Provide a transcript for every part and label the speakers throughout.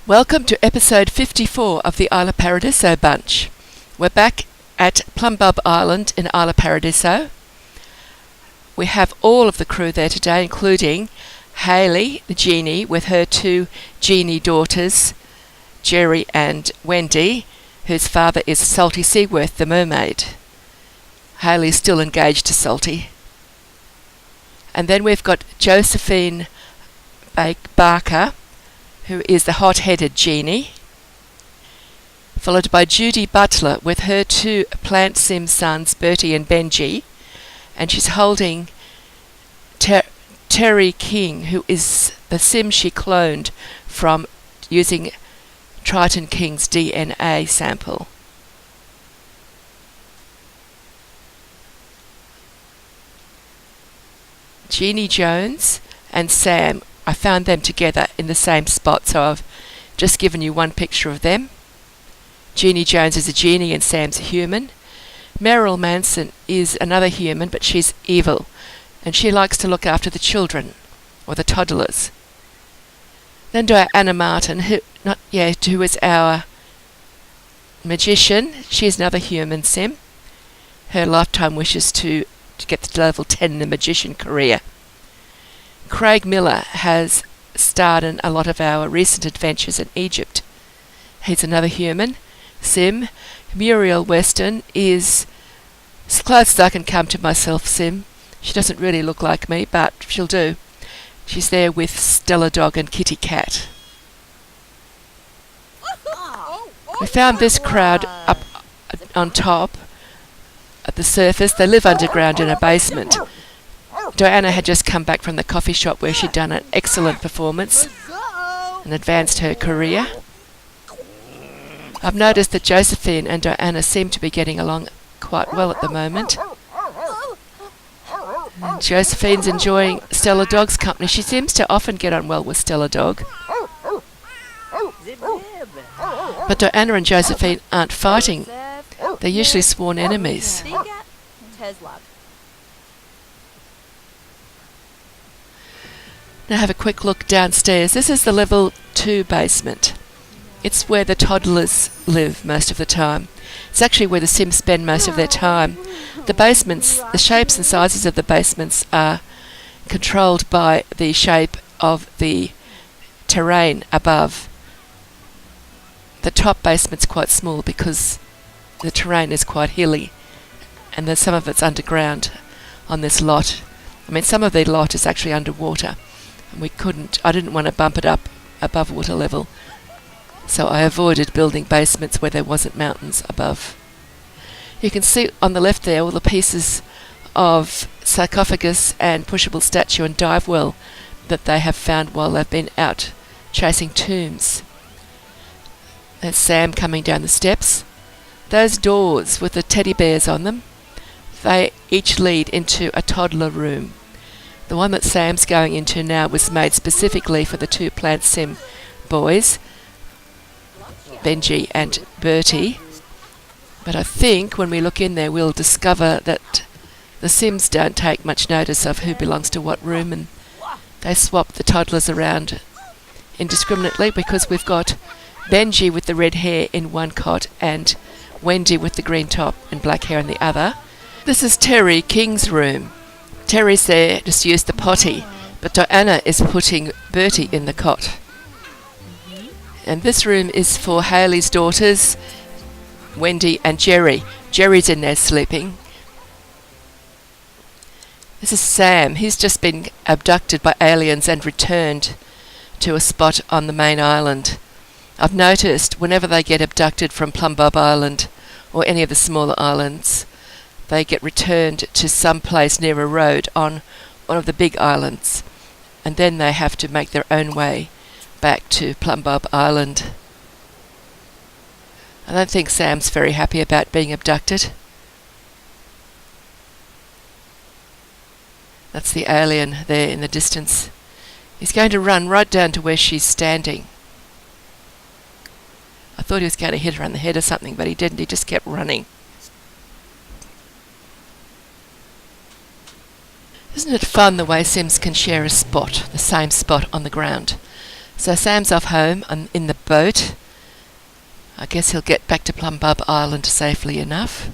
Speaker 1: Welcome to episode 54 of the Isla Paradiso bunch. We're back at Plumbob Island in Isla Paradiso. We have all of the crew there today, including Hayley, the genie, with her two genie daughters, Gerri and Wendy, whose father is Salty Seaworth, the mermaid. Hayley's still engaged to Salty. And then we've got Josephine Barker, who is the hot-headed genie, followed by Judy Butler with her two plant sim sons, Bertie and Benjie, and she's holding Terry King, who is the sim she cloned from using Triton King's DNA sample. Jeannie Jones and Sam, I found them together in the same spot, so I've just given you one picture of them. Jeannie Jones is a genie and Sam's a human. Muriel Manson is another human, but she's evil, and she likes to look after the children, or the toddlers. Then Diana Martin, who is our magician. She's another human sim. Her lifetime wish is to get to level 10 in the magician career. Craig Miller has starred in a lot of our recent adventures in Egypt. He's another human sim. Muriel Weston is as close as I can come to myself sim. She doesn't really look like me, but she'll do. She's there with Stella Dog and Kitty Cat. We found this crowd up on top at the surface. They live underground in a basement. Diana had just come back from the coffee shop where she'd done an excellent performance and advanced her career. I've noticed that Josephine and Diana seem to be getting along quite well at the moment. And Josephine's enjoying Stella Dog's company. She seems to often get on well with Stella Dog. But Diana and Josephine aren't fighting. They're usually sworn enemies. Now have a quick look downstairs. This is the level 2 basement. It's where the toddlers live most of the time. It's actually where the Sims spend most of their time. The basements, the shapes and sizes of the basements are controlled by the shape of the terrain above. The top basement's quite small because the terrain is quite hilly, and there's some of it's underground on this lot. I mean, some of the lot is actually underwater. And I didn't want to bump it up above water level, so I avoided building basements where there wasn't mountains above. You can see on the left there all the pieces of sarcophagus and pushable statue and dive well that they have found while they've been out chasing tombs. There's Sam coming down the steps. Those doors with the teddy bears on them, they each lead into a toddler room. The one that Sam's going into now was made specifically for the two plant sim boys, Benjie and Bertie. But I think when we look in there we'll discover that the Sims don't take much notice of who belongs to what room, and they swap the toddlers around indiscriminately, because we've got Benjie with the red hair in one cot and Wendy with the green top and black hair in the other. This is Terry King's room. Terry's there just to use the potty, but Diana is putting Bertie in the cot. And this room is for Hayley's daughters, Wendy and Gerri. Gerri's in there sleeping. This is Sam. He's just been abducted by aliens and returned to a spot on the main island. I've noticed whenever they get abducted from Plumbob Island or any of the smaller islands, they get returned to some place near a road on one of the big islands, and then they have to make their own way back to Plumbob Island. I don't think Sam's very happy about being abducted. That's the alien there in the distance. He's going to run right down to where she's standing. I thought he was going to hit her on the head or something, but he didn't. He just kept running. Isn't it fun the way Sims can share a spot, the same spot on the ground? So Sam's off home in the boat. I guess he'll get back to Plumbob Island safely enough.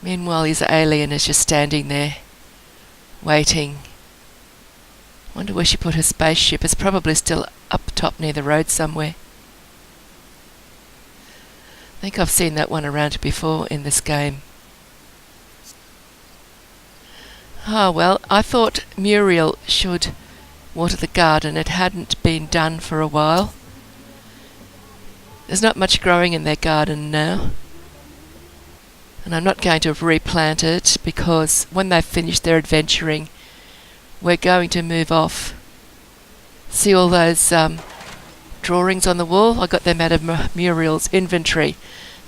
Speaker 1: Meanwhile, his alien is just standing there, waiting. Wonder where she put her spaceship. It's probably still up top near the road somewhere. I think I've seen that one around before in this game. Oh well, I thought Muriel should water the garden. It hadn't been done for a while. There's not much growing in their garden now. And I'm not going to replant it because when they've finished their adventuring, we're going to move off. See all those drawings on the wall? I got them out of Muriel's inventory.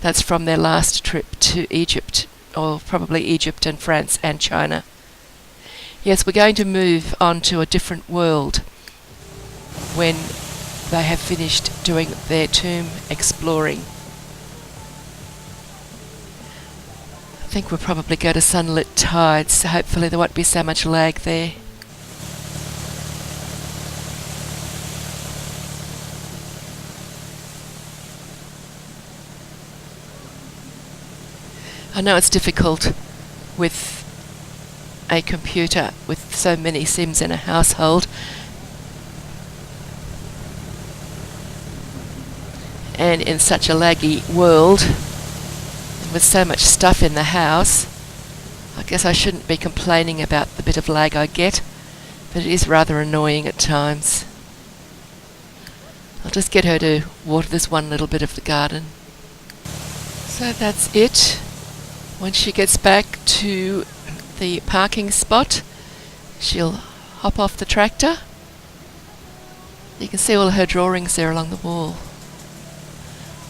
Speaker 1: That's from their last trip to Egypt, or probably Egypt and France and China. Yes, we're going to move on to a different world when they have finished doing their tomb exploring. I think we'll probably go to sunlit tides, so hopefully there won't be so much lag there. I know it's difficult with a computer with so many Sims in a household. And in such a laggy world, with so much stuff in the house, I guess I shouldn't be complaining about the bit of lag I get, but it is rather annoying at times. I'll just get her to water this one little bit of the garden. So that's it. When she gets back to the parking spot, she'll hop off the tractor. You can see all her drawings there along the wall.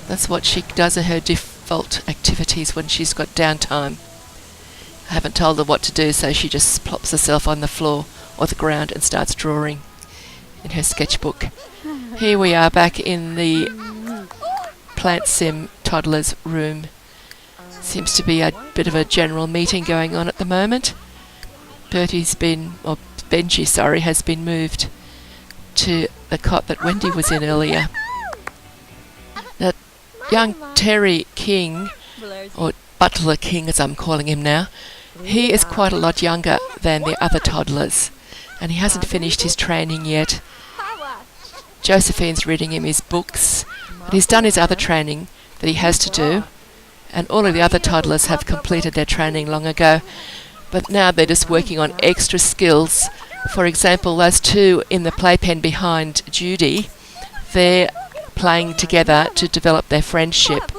Speaker 1: That's what she does in her default activities when she's got downtime. I haven't told her what to do, so she just plops herself on the floor or the ground and starts drawing in her sketchbook. Here we are back in the Plant Sim Toddlers room. Seems to be a bit of a general meeting going on at the moment. Benjie, has been moved to the cot that Wendy was in earlier. Now, young Terry King, or Butler-King as I'm calling him now, he is quite a lot younger than the other toddlers, and he hasn't finished his training yet. Josephine's reading him his books, but he's done his other training that he has to do, and all of the other toddlers have completed their training long ago, but now they're just working on extra skills. For example, those two in the playpen behind Judy, they're playing together to develop their friendship.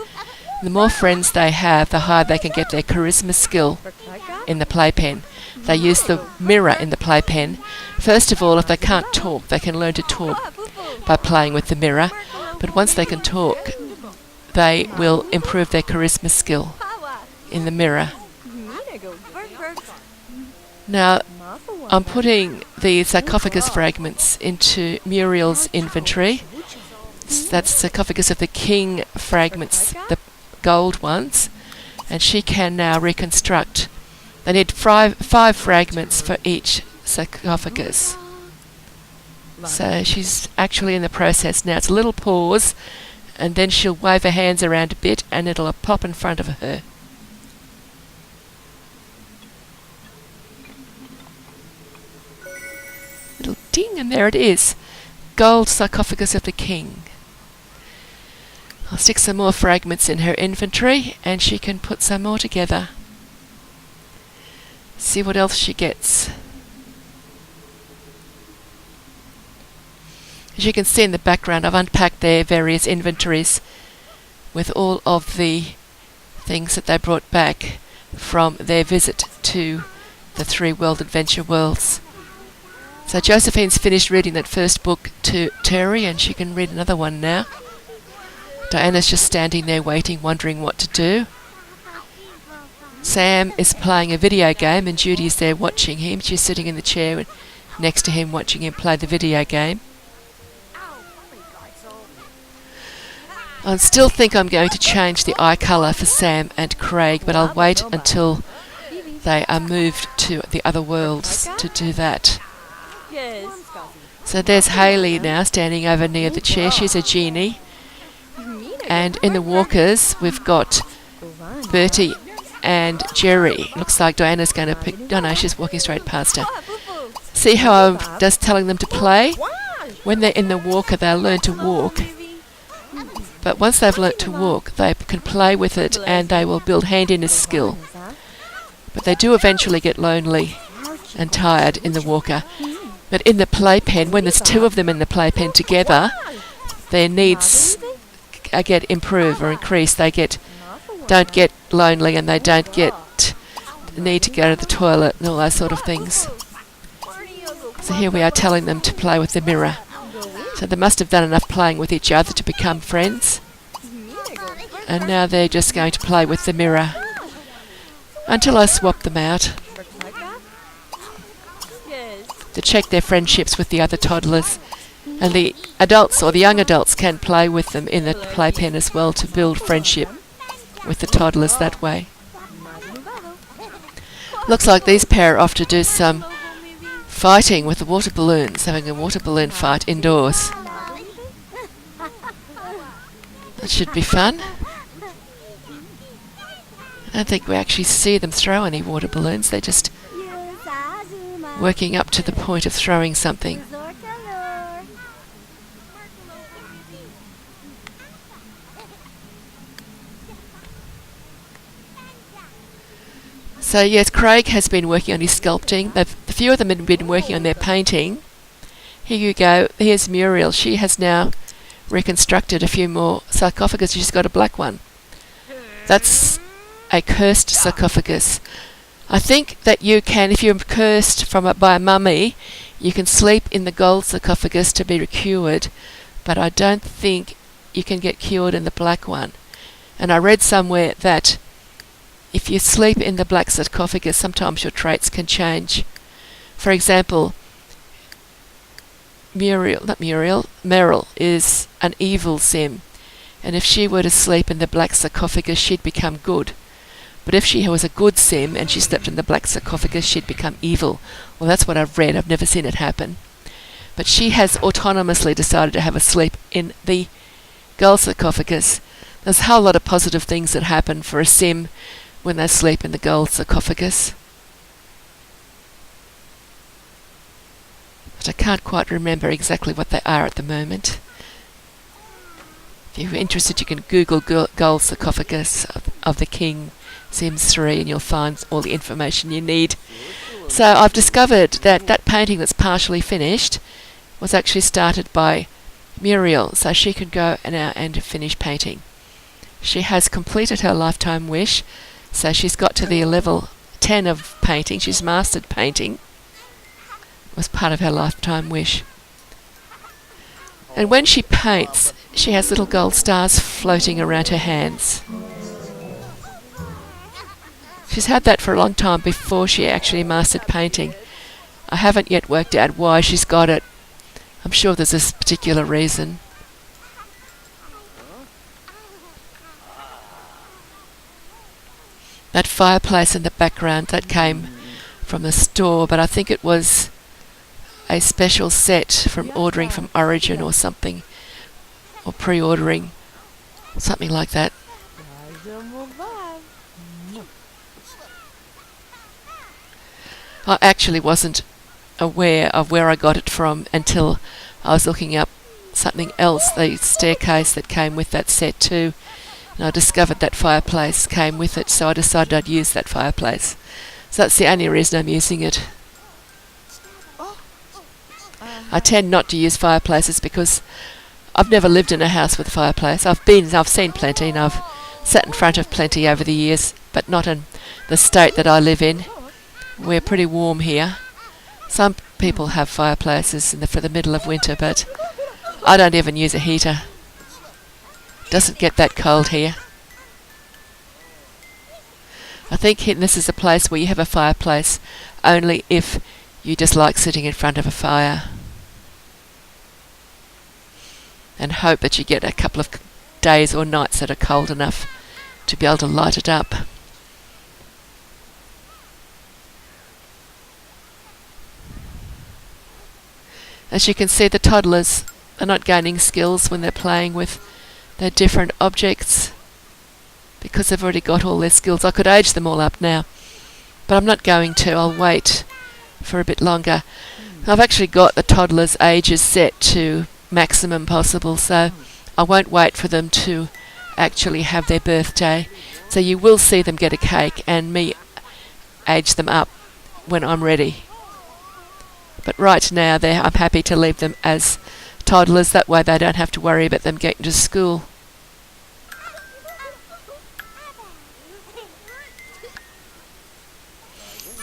Speaker 1: The more friends they have, the higher they can get their charisma skill in the playpen. They use the mirror in the playpen. First of all, if they can't talk, they can learn to talk by playing with the mirror, but once they can talk, they will improve their charisma skill in the mirror. Now, I'm putting the sarcophagus fragments into Muriel's inventory. That's sarcophagus of the king fragments, the gold ones, and she can now reconstruct. They need five fragments for each sarcophagus. So she's actually in the process now. It's a little pause, and then she'll wave her hands around a bit and it'll pop in front of her. Little ding, and there it is. Gold sarcophagus of the king. I'll stick some more fragments in her inventory and she can put some more together. See what else she gets. As you can see in the background, I've unpacked their various inventories with all of the things that they brought back from their visit to the 3 World Adventure Worlds. So Josephine's finished reading that first book to Terry, and she can read another one now. Diana's just standing there waiting, wondering what to do. Sam is playing a video game and Judy's there watching him. She's sitting in the chair next to him watching him play the video game. I still think I'm going to change the eye colour for Sam and Craig, but I'll wait until they are moved to the other worlds to do that. So there's Hayley now standing over near the chair. She's a genie. And in the walkers, we've got Bertie and Gerri. Looks like Diana's going to pick... Oh no, she's walking straight past her. See how I'm just telling them to play? When they're in the walker, they'll learn to walk. But once they've learnt to walk, they can play with it and they will build handiness skill. But they do eventually get lonely and tired in the walker. But in the playpen, when there's two of them in the playpen together, their needs get improved or increased. They don't get lonely and they don't get need to go to the toilet and all those sort of things. So here we are telling them to play with the mirror. So they must have done enough playing with each other to become friends. And now they're just going to play with the mirror until I swap them out to check their friendships with the other toddlers. And the adults or the young adults can play with them in the playpen as well to build friendship with the toddlers that way. Looks like these pair are off to do some fighting with the water balloons, having a water balloon fight indoors. That should be fun. I don't think we actually see them throw any water balloons. They're just working up to the point of throwing something. So yes, Craig has been working on his sculpting. A few of them have been working on their painting. Here you go. Here's Muriel. She has now reconstructed a few more sarcophagus. She's got a black one. That's a cursed sarcophagus. I think that you can, if you're cursed by a mummy, you can sleep in the gold sarcophagus to be cured, but I don't think you can get cured in the black one. And I read somewhere that if you sleep in the black sarcophagus, sometimes your traits can change. For example, Meryl is an evil sim, and if she were to sleep in the black sarcophagus, she'd become good. But if she was a good sim and she slept in the black sarcophagus, she'd become evil. Well, that's what I've read. I've never seen it happen. But she has autonomously decided to have a sleep in the gold sarcophagus. There's a whole lot of positive things that happen for a sim when they sleep in the gold sarcophagus. But I can't quite remember exactly what they are at the moment. If you're interested, you can Google gold sarcophagus of the King Sims 3 and you'll find all the information you need. So I've discovered that that painting that's partially finished was actually started by Muriel, so she could go now and finish painting. She has completed her lifetime wish, so she's got to the level 10 of painting. She's mastered painting. It was part of her lifetime wish. And when she paints, she has little gold stars floating around her hands. She's had that for a long time before she actually mastered painting. I haven't yet worked out why she's got it. I'm sure there's this particular reason. That fireplace in the background, that came from the store, but I think it was a special set from ordering from Origin or something, or pre-ordering, something like that. I actually wasn't aware of where I got it from until I was looking up something else, the staircase that came with that set too, and I discovered that fireplace came with it, so I decided I'd use that fireplace. So that's the only reason I'm using it. I tend not to use fireplaces because I've never lived in a house with a fireplace. I've seen plenty and I've sat in front of plenty over the years, but not in the state that I live in. We're pretty warm here. Some people have fireplaces for the middle of winter, but I don't even use a heater. Doesn't get that cold here. I think this is a place where you have a fireplace only if you just like sitting in front of a fire and hope that you get a couple of days or nights that are cold enough to be able to light it up. As you can see, the toddlers are not gaining skills when they're playing with their different objects because they've already got all their skills. I could age them all up now, but I'm not going to. I'll wait for a bit longer. I've actually got the toddlers' ages set to maximum possible, so I won't wait for them to actually have their birthday. So you will see them get a cake and me age them up when I'm ready. But right now I'm happy to leave them as toddlers, that way they don't have to worry about them getting to school.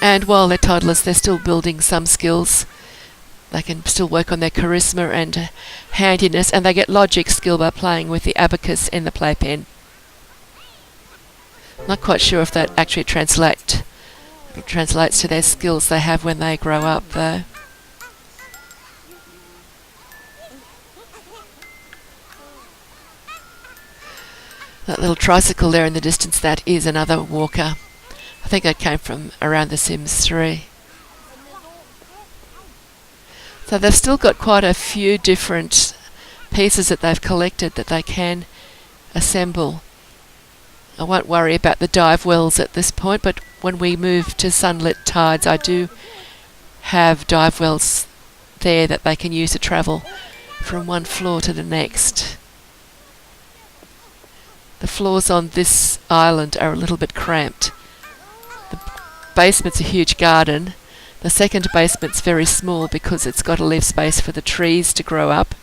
Speaker 1: And while they're toddlers, they're still building some skills. They can still work on their charisma and handiness, and they get logic skill by playing with the abacus in the playpen. Not quite sure if that actually translates to their skills they have when they grow up, though. That little tricycle there in the distance, that is another walker. I think it came from around The Sims 3. So they've still got quite a few different pieces that they've collected that they can assemble. I won't worry about the dive wells at this point, but when we move to sunlit tides, I do have dive wells there that they can use to travel from one floor to the next. The floors on this island are a little bit cramped. The basement's a huge garden. The second basement's very small because it's got to leave space for the trees to grow up.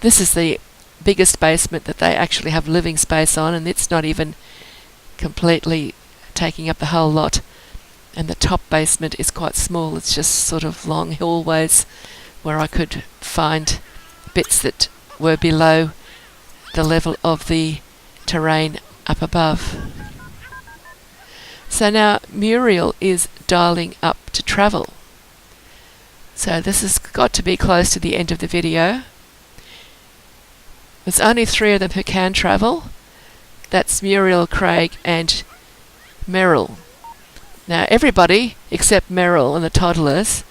Speaker 1: This is the biggest basement that they actually have living space on, and it's not even completely taking up the whole lot. And the top basement is quite small. It's just sort of long hallways where I could find bits that were below the level of the terrain up above. So now Muriel is dialing up to travel. So this has got to be close to the end of the video. There's only 3 of them who can travel. That's Muriel, Craig and Meryl. Now everybody except Meryl and the toddlers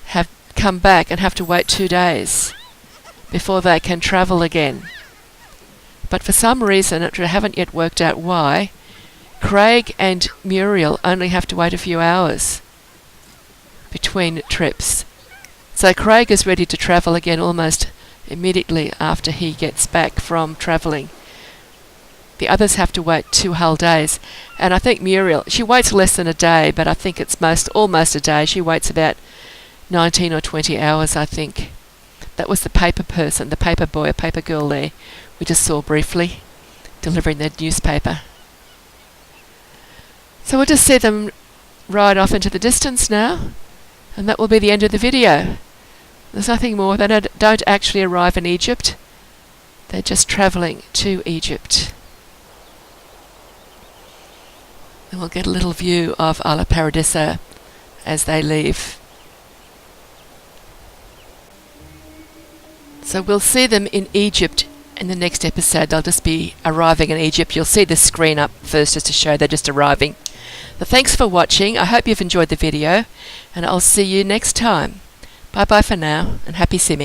Speaker 1: have come back and have to wait 2 days before they can travel again. But for some reason, I haven't yet worked out why, Craig and Muriel only have to wait a few hours between trips. So Craig is ready to travel again almost immediately after he gets back from travelling. The others have to wait 2 whole days. And I think Muriel, she waits less than a day, but I think it's almost a day. She waits about 19 or 20 hours, I think. That was the paper person, the paper boy, a paper girl there. We just saw briefly, delivering their newspaper. So we'll just see them ride off into the distance now, and that will be the end of the video. There's nothing more. They don't actually arrive in Egypt. They're just travelling to Egypt. And we'll get a little view of Isla Paradiso as they leave. So we'll see them in Egypt in the next episode. They'll just be arriving in Egypt. You'll see the screen up first just to show they're just arriving. So thanks for watching. I hope you've enjoyed the video, and I'll see you next time. Bye bye for now, and happy simming.